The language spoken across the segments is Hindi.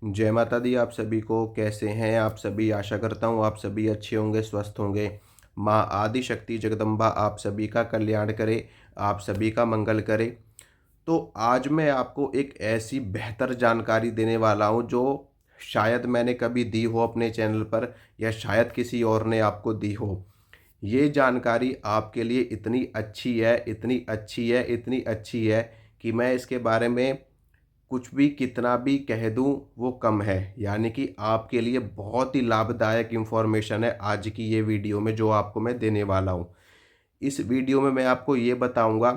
जय माता दी। आप सभी को कैसे हैं आप सभी? आशा करता हूँ आप सभी अच्छे होंगे, स्वस्थ होंगे। माँ आदि शक्ति जगदम्बा आप सभी का कल्याण करे, आप सभी का मंगल करे। तो आज मैं आपको एक ऐसी बेहतर जानकारी देने वाला हूँ जो शायद मैंने कभी दी हो अपने चैनल पर, या शायद किसी और ने आपको दी हो। ये जानकारी आपके लिए इतनी अच्छी है, इतनी अच्छी है, इतनी अच्छी है कि मैं इसके बारे में कुछ भी कितना भी कह दूँ वो कम है। यानी कि आपके लिए बहुत ही लाभदायक इन्फॉर्मेशन है आज की ये वीडियो में जो आपको मैं देने वाला हूँ। इस वीडियो में मैं आपको ये बताऊँगा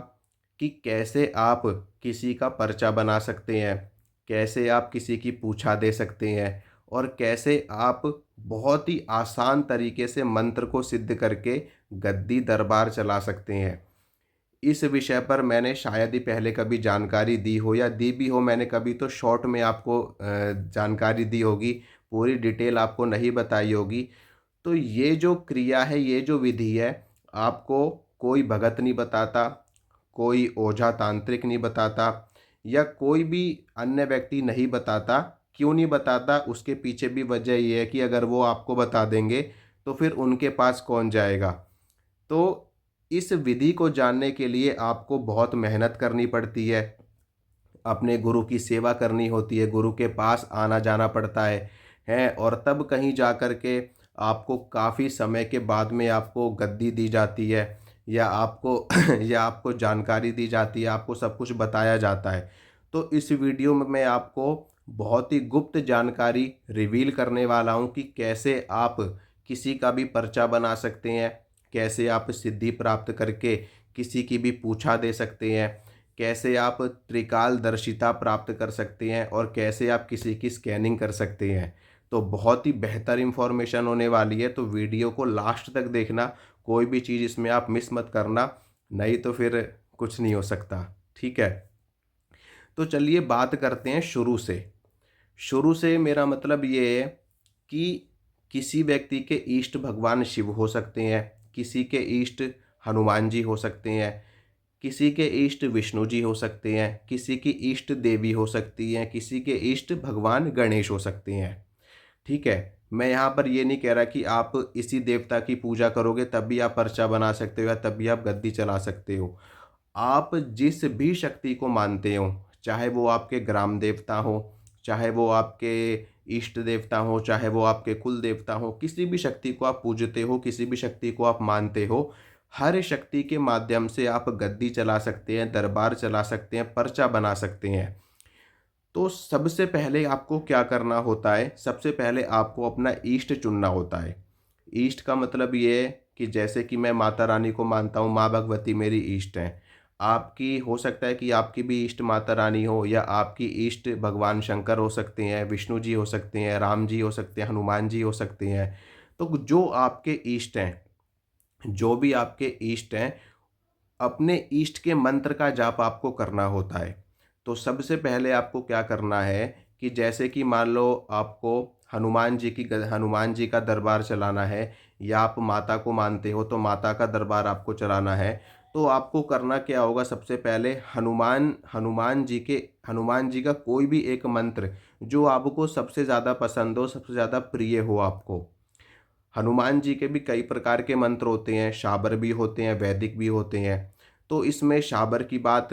कि कैसे आप किसी का पर्चा बना सकते हैं, कैसे आप किसी की पूछा दे सकते हैं और कैसे आप बहुत ही आसान तरीके से मंत्र को सिद्ध करके गद्दी दरबार चला सकते हैं। इस विषय पर मैंने शायद ही पहले कभी जानकारी दी हो, या दी भी हो मैंने कभी तो शॉर्ट में आपको जानकारी दी होगी, पूरी डिटेल आपको नहीं बताई होगी। तो ये जो क्रिया है, ये जो विधि है, आपको कोई भगत नहीं बताता, कोई ओझा तांत्रिक नहीं बताता, या कोई भी अन्य व्यक्ति नहीं बताता। क्यों नहीं बताता? उसके पीछे भी वजह ये है कि अगर वो आपको बता देंगे तो फिर उनके पास कौन जाएगा। तो इस विधि को जानने के लिए आपको बहुत मेहनत करनी पड़ती है, अपने गुरु की सेवा करनी होती है, गुरु के पास आना जाना पड़ता है और तब कहीं जा कर के आपको काफ़ी समय के बाद में आपको गद्दी दी जाती है, या आपको या आपको जानकारी दी जाती है, आपको सब कुछ बताया जाता है। तो इस वीडियो में मैं आपको बहुत ही गुप्त जानकारी रिवील करने वाला हूँ कि कैसे आप किसी का भी पर्चा बना सकते हैं, कैसे आप सिद्धि प्राप्त करके किसी की भी पूछा दे सकते हैं, कैसे आप त्रिकालदर्शिता प्राप्त कर सकते हैं और कैसे आप किसी की स्कैनिंग कर सकते हैं। तो बहुत ही बेहतर इन्फॉर्मेशन होने वाली है, तो वीडियो को लास्ट तक देखना। कोई भी चीज़ इसमें आप मिस मत करना, नहीं तो फिर कुछ नहीं हो सकता। ठीक है? तो चलिए बात करते हैं शुरू से। शुरू से मेरा मतलब ये है कि किसी व्यक्ति के इष्ट भगवान शिव हो सकते हैं, किसी के इष्ट हनुमान जी हो सकते हैं, किसी के इष्ट विष्णु जी हो सकते हैं, किसी की इष्ट देवी हो सकती हैं, किसी के इष्ट भगवान गणेश हो सकते हैं। ठीक है? मैं यहाँ पर ये नहीं कह रहा कि आप इसी देवता की पूजा करोगे तभी आप पर्चा बना सकते हो या तभी आप गद्दी चला सकते हो। आप जिस भी शक्ति को मानते हो, चाहे वो आपके ग्राम देवता हो, चाहे वो आपके इष्ट देवता हो, चाहे वो आपके कुल देवता हो, किसी भी शक्ति को आप पूजते हो, किसी भी शक्ति को आप मानते हो, हर शक्ति के माध्यम से आप गद्दी चला सकते हैं, दरबार चला सकते हैं, पर्चा बना सकते हैं। तो सबसे पहले आपको क्या करना होता है? सबसे पहले आपको अपना इष्ट चुनना होता है। इष्ट का मतलब ये है कि जैसे कि मैं माता रानी को मानता हूँ, माँ भगवती मेरी इष्ट हैं। आपकी हो सकता है कि आपकी भी इष्ट माता रानी हो, या आपकी इष्ट भगवान शंकर हो सकते हैं, विष्णु जी हो सकते हैं, राम जी हो सकते हैं, हनुमान जी हो सकते हैं। तो जो आपके इष्ट हैं, जो भी आपके इष्ट हैं, अपने इष्ट के मंत्र का जाप आपको करना होता है। तो सबसे पहले आपको क्या करना है कि जैसे कि मान लो आपको हनुमान जी का दरबार चलाना है, या आप माता को मानते हो तो माता का दरबार आपको चलाना है। तो आपको करना क्या होगा? सबसे पहले हनुमान जी का कोई भी एक मंत्र जो आपको सबसे ज़्यादा पसंद हो, सबसे ज़्यादा प्रिय हो आपको। हनुमान जी के भी कई प्रकार के मंत्र होते हैं, शाबर भी होते हैं, वैदिक भी होते हैं। तो इसमें शाबर की बात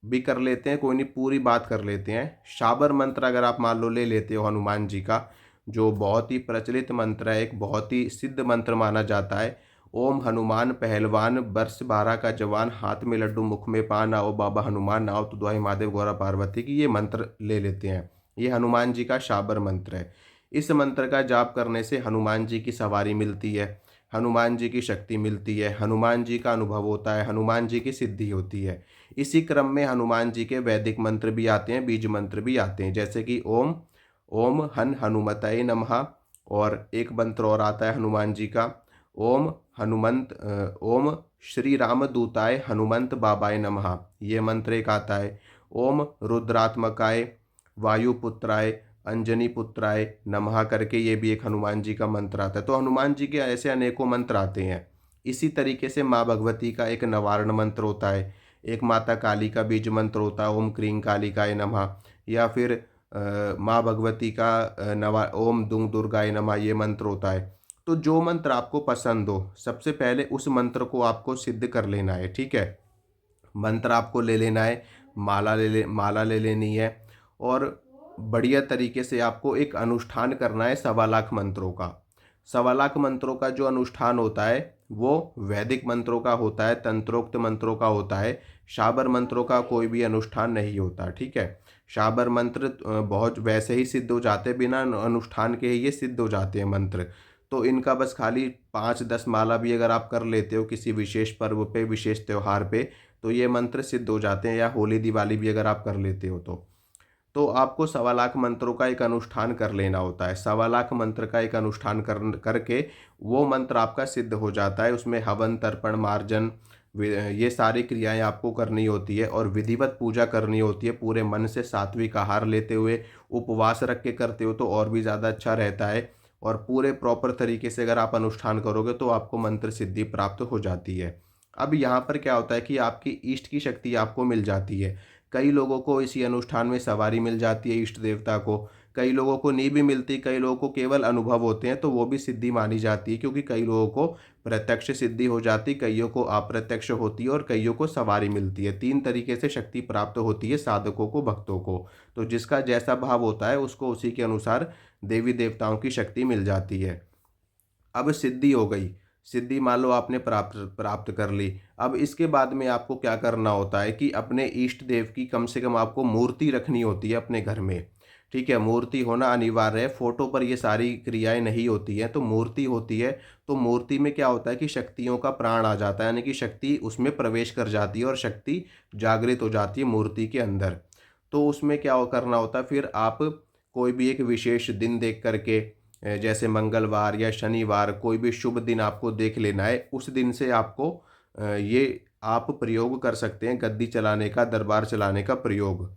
भी कर लेते हैं, कोई नहीं पूरी बात कर लेते हैं। शाबर मंत्र अगर आप मान लो ले लेते हो हनुमान जी का, जो बहुत ही प्रचलित मंत्र है, एक बहुत ही सिद्ध मंत्र माना जाता है। ओम हनुमान पहलवान वर्ष 12 का जवान, हाथ में लड्डू मुख में पान, आओ बाबा हनुमान आओ तो दुआई महादेव गौरा पार्वती की, ये मंत्र ले लेते हैं। ये हनुमान जी का शाबर मंत्र है। इस मंत्र का जाप करने से हनुमान जी की सवारी मिलती है, हनुमान जी की शक्ति मिलती है, हनुमान जी का अनुभव होता है, हनुमान जी की सिद्धि होती है। इसी क्रम में हनुमान जी के वैदिक मंत्र भी आते हैं, बीज मंत्र भी आते हैं, जैसे कि ओम ओम हनुमतये नमः। और एक मंत्र और आता है हनुमान जी का, ओम ओम श्री रामदूताय हनुमंत बाबाय नमः। ये मंत्र एक आता है। ओम रुद्रात्मकाय वायुपुत्राय अंजनी पुत्राय नमः करके, ये भी एक हनुमान जी का मंत्र आता है। तो हनुमान जी के ऐसे अनेकों मंत्र आते हैं। इसी तरीके से माँ भगवती का एक नवारण मंत्र होता है, एक माता काली का बीज मंत्र होता है, ओम क्रीं कालिकाय नमः। या फिर माँ भगवती का नवा ओम दुंग दुर्गाय नमः ये मंत्र होता है। तो जो मंत्र आपको पसंद हो, सबसे पहले उस मंत्र को आपको सिद्ध कर लेना है, ठीक है? मंत्र आपको ले लेना है, माला ले लेनी है और बढ़िया तरीके से आपको एक अनुष्ठान करना है सवा लाख मंत्रों का। सवा लाख मंत्रों का जो अनुष्ठान होता है, वो वैदिक मंत्रों का होता है, तंत्रोक्त मंत्रों का होता है, शाबर मंत्रों का कोई भी अनुष्ठान नहीं होता, ठीक है? शाबर मंत्र बहुत वैसे ही सिद्ध हो जाते हैं, बिना अनुष्ठान के ही ये सिद्ध हो जाते हैं मंत्र। तो इनका बस खाली 5-10 माला भी अगर आप कर लेते हो किसी विशेष पर्व पे, विशेष त्योहार पे, तो ये मंत्र सिद्ध हो जाते हैं, या होली दिवाली भी अगर आप कर लेते हो तो आपको सवा लाख मंत्रों का एक अनुष्ठान कर लेना होता है। सवा लाख मंत्र का एक अनुष्ठान करके वो मंत्र आपका सिद्ध हो जाता है। उसमें हवन, तर्पण, मार्जन ये सारी क्रियाएं आपको करनी होती है और विधिवत पूजा करनी होती है। पूरे मन से सात्विक आहार लेते हुए उपवास रख के करते हो तो और भी ज़्यादा अच्छा रहता है। और पूरे प्रॉपर तरीके से अगर आप अनुष्ठान करोगे तो आपको मंत्र सिद्धि प्राप्त हो जाती है। अब यहाँ पर क्या होता है कि आपकी इष्ट की शक्ति आपको मिल जाती है। कई लोगों को इसी अनुष्ठान में सवारी मिल जाती है इष्ट देवता को, कई लोगों को नहीं भी मिलती, कई लोगों को केवल अनुभव होते हैं तो वो भी सिद्धि मानी जाती है, क्योंकि कई लोगों को प्रत्यक्ष सिद्धि हो जाती, कईयों को अप्रत्यक्ष होती है और कईयों को सवारी मिलती है। 3 तरीके से शक्ति प्राप्त होती है साधकों को, भक्तों को। तो जिसका जैसा भाव होता है उसको उसी के अनुसार देवी देवताओं की शक्ति मिल जाती है। अब सिद्धि हो गई, सिद्धि मान लो आपने प्राप्त प्राप्त कर ली। अब इसके बाद में आपको क्या करना होता है कि अपने इष्ट देव की कम से कम आपको मूर्ति रखनी होती है अपने घर में, ठीक है? मूर्ति होना अनिवार्य है, फोटो पर ये सारी क्रियाएं नहीं होती हैं, तो मूर्ति होती है। तो मूर्ति में क्या होता है कि शक्तियों का प्राण आ जाता है, यानी कि शक्ति उसमें प्रवेश कर जाती है और शक्ति जागृत हो जाती है मूर्ति के अंदर। तो उसमें क्या करना होता है, फिर आप कोई भी एक विशेष दिन देख करके, जैसे मंगलवार या शनिवार, कोई भी शुभ दिन आपको देख लेना है। उस दिन से आपको ये आप प्रयोग कर सकते हैं गद्दी चलाने का, दरबार चलाने का प्रयोग।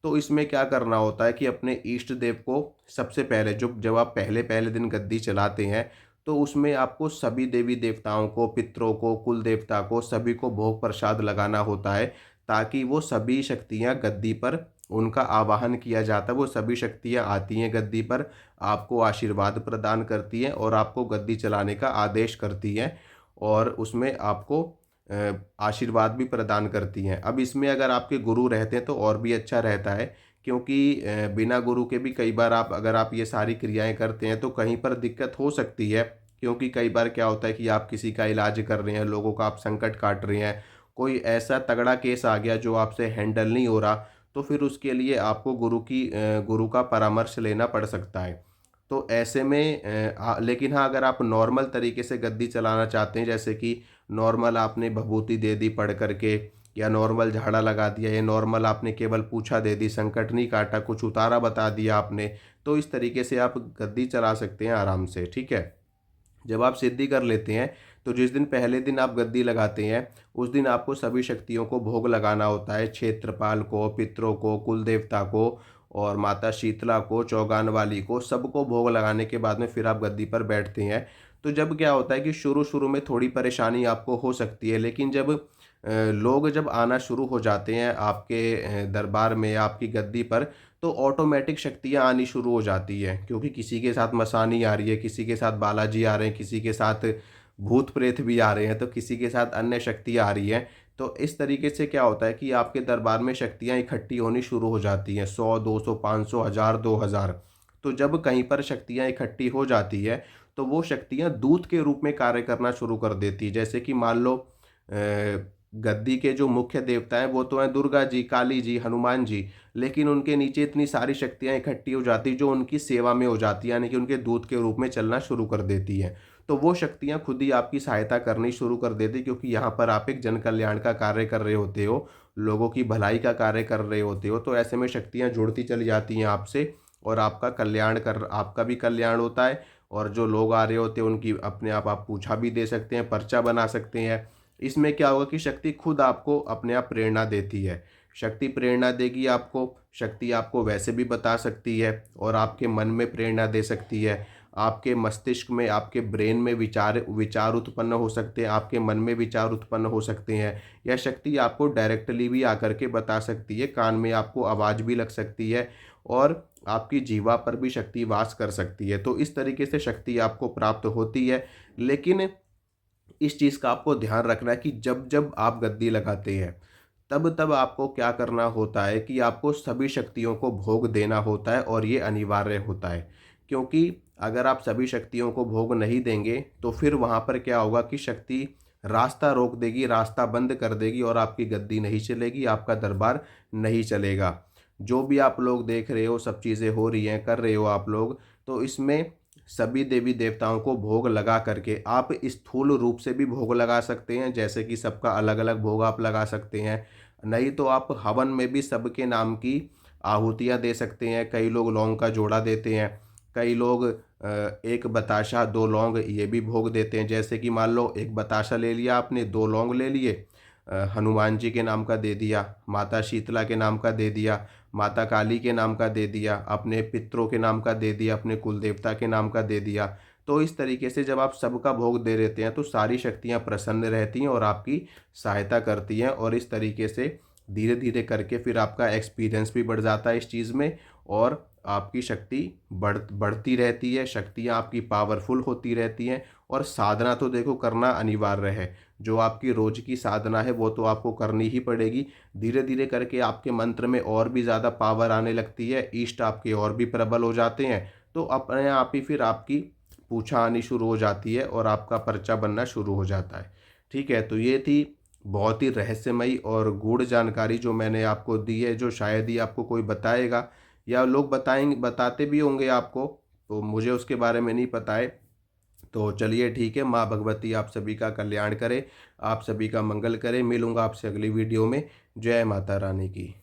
तो इसमें क्या करना होता है कि अपने इष्ट देव को सबसे पहले जब आप पहले पहले दिन गद्दी चलाते हैं तो उसमें आपको सभी देवी देवताओं को, पितरों को, कुल देवता को, सभी को भोग प्रसाद लगाना होता है, ताकि वो सभी शक्तियाँ गद्दी पर, उनका आवाहन किया जाता है, वो सभी शक्तियाँ आती हैं गद्दी पर, आपको आशीर्वाद प्रदान करती हैं और आपको गद्दी चलाने का आदेश करती हैं और उसमें आपको आशीर्वाद भी प्रदान करती हैं। अब इसमें अगर आपके गुरु रहते हैं तो और भी अच्छा रहता है, क्योंकि बिना गुरु के भी कई बार अगर आप ये सारी क्रियाएं करते हैं तो कहीं पर दिक्कत हो सकती है, क्योंकि कई बार क्या होता है कि आप किसी का इलाज कर रहे हैं, लोगों का आप संकट काट रहे हैं, कोई ऐसा तगड़ा केस आ गया जो आपसे हैंडल नहीं हो रहा, तो फिर उसके लिए आपको गुरु का परामर्श लेना पड़ सकता है। तो ऐसे में लेकिन हाँ, अगर आप नॉर्मल तरीके से गद्दी चलाना चाहते हैं, जैसे कि नॉर्मल आपने भभूति दे दी पढ़ करके, या नॉर्मल झाड़ा लगा दिया, या नॉर्मल आपने केवल पूछा दे दी, संकट नहीं काटा, कुछ उतारा बता दिया आपने, तो इस तरीके से आप गद्दी चला सकते हैं आराम से, ठीक है? जब आप सिद्धि कर लेते हैं तो जिस दिन पहले दिन आप गद्दी लगाते हैं उस दिन आपको सभी शक्तियों को भोग लगाना होता है, क्षेत्रपाल को, पितरों को, कुल देवता को और माता शीतला को, चौगान वाली को, सबको भोग लगाने के बाद में फिर आप गद्दी पर बैठते हैं। तो जब क्या होता है कि शुरू शुरू में थोड़ी परेशानी आपको हो सकती है, लेकिन जब लोग जब आना शुरू हो जाते हैं आपके दरबार में या आपकी गद्दी पर, तो ऑटोमेटिक शक्तियाँ आनी शुरू हो जाती है, क्योंकि किसी के साथ मसानी आ रही है, किसी के साथ बालाजी आ रहे हैं, किसी के साथ भूत प्रेत भी आ रहे हैं, तो किसी के साथ अन्य शक्तियाँ आ रही हैं। तो इस तरीके से क्या होता है कि आपके दरबार में शक्तियाँ इकट्ठी होनी शुरू हो जाती हैं, 100, 200, 500, 1000, 2000। तो जब कहीं पर शक्तियाँ इकट्ठी हो जाती है तो वो शक्तियाँ दूत के रूप में कार्य करना शुरू कर देती है। जैसे कि मान लो गद्दी के जो मुख्य देवता हैं वो तो हैं दुर्गा जी, काली जी, हनुमान जी, लेकिन उनके नीचे इतनी सारी शक्तियाँ इकट्ठी हो जाती जो उनकी सेवा में हो जाती है, यानी कि उनके दूत के रूप में चलना शुरू कर देती हैं। तो वो शक्तियाँ खुद ही आपकी सहायता करनी शुरू कर देती, क्योंकि यहाँ पर आप एक जन कल्याण का कार्य कर रहे होते हो, लोगों की भलाई का कार्य कर रहे होते हो, तो ऐसे में शक्तियाँ जुड़ती चली जाती हैं आपसे और आपका भी कल्याण होता है और जो लोग आ रहे होते हैं उनकी अपने आप पूछा भी दे सकते हैं, पर्चा बना सकते हैं। इसमें क्या होगा कि शक्ति खुद आपको अपने आप प्रेरणा देती है। शक्ति प्रेरणा देगी आपको, शक्ति आपको वैसे भी बता सकती है और आपके मन में प्रेरणा दे सकती है। आपके मस्तिष्क में, आपके ब्रेन में विचार विचार उत्पन्न हो सकते हैं, आपके मन में विचार उत्पन्न हो सकते हैं। यह शक्ति आपको डायरेक्टली भी आकर के बता सकती है, कान में आपको आवाज़ भी लग सकती है और आपकी जीवा पर भी शक्ति वास कर सकती है। तो इस तरीके से शक्ति आपको प्राप्त होती है। लेकिन इस चीज़ का आपको ध्यान रखना है कि जब-जब आप गद्दी लगाते हैं, तब-तब आपको क्या करना होता है कि आपको सभी शक्तियों को भोग देना होता है और ये अनिवार्य होता है। क्योंकि अगर आप सभी शक्तियों को भोग नहीं देंगे, तो फिर वहाँ पर क्या होगा कि शक्ति रास्ता रोक देगी, रास्ता बंद कर देगी और आपकी गद्दी नहीं चलेगी, आपका दरबार नहीं चलेगा। जो भी आप लोग देख रहे हो, सब चीज़ें हो रही हैं, कर रहे हो आप लोग, तो इसमें सभी देवी-देवताओं को भोग लगा करके आप स्थूल रूप से भी भोग लगा सकते हैं, जैसे कि सबका अलग-अलग भोग आप लगा सकते हैं। नहीं तो आप हवन में भी सबके नाम की आहुतियाँ दे सकते हैं। कई लोग लौंग का जोड़ा देते हैं, कई लोग 1 बताशा 2 लौंग ये भी भोग देते हैं। जैसे कि मान लो 1 बताशा ले लिया आपने, 2 लौंग ले लिए, हनुमान जी के नाम का दे दिया, माता शीतला के नाम का दे दिया, माता काली के नाम का दे दिया, अपने पितरों के नाम का दे दिया, अपने कुल देवता के नाम का दे दिया। तो इस तरीके से जब आप सबका भोग दे देते हैं तो सारी शक्तियाँ प्रसन्न रहती हैं और आपकी सहायता करती हैं, और इस तरीके से धीरे-धीरे करके फिर आपका एक्सपीरियंस भी बढ़ जाता है इस चीज़ में, और आपकी शक्ति बढ़ती रहती है, शक्तियाँ आपकी पावरफुल होती रहती हैं। और साधना तो देखो करना अनिवार्य है। जो आपकी रोज़ की साधना है वो तो आपको करनी ही पड़ेगी। धीरे-धीरे करके आपके मंत्र में और भी ज़्यादा पावर आने लगती है, इष्ट आपके और भी प्रबल हो जाते हैं, तो अपने आप ही फिर आपकी पूछा आनी शुरू हो जाती है और आपका पर्चा बनना शुरू हो जाता है। ठीक है, तो ये थी बहुत ही रहस्यमयी और गूढ़ जानकारी जो मैंने आपको दी है, जो शायद ही आपको कोई बताएगा, या लोग बताते भी होंगे आपको, तो मुझे उसके बारे में नहीं पता है। तो चलिए ठीक है, माँ भगवती आप सभी का कल्याण करे, आप सभी का मंगल करे। मिलूँगा आपसे अगली वीडियो में। जय माता रानी की।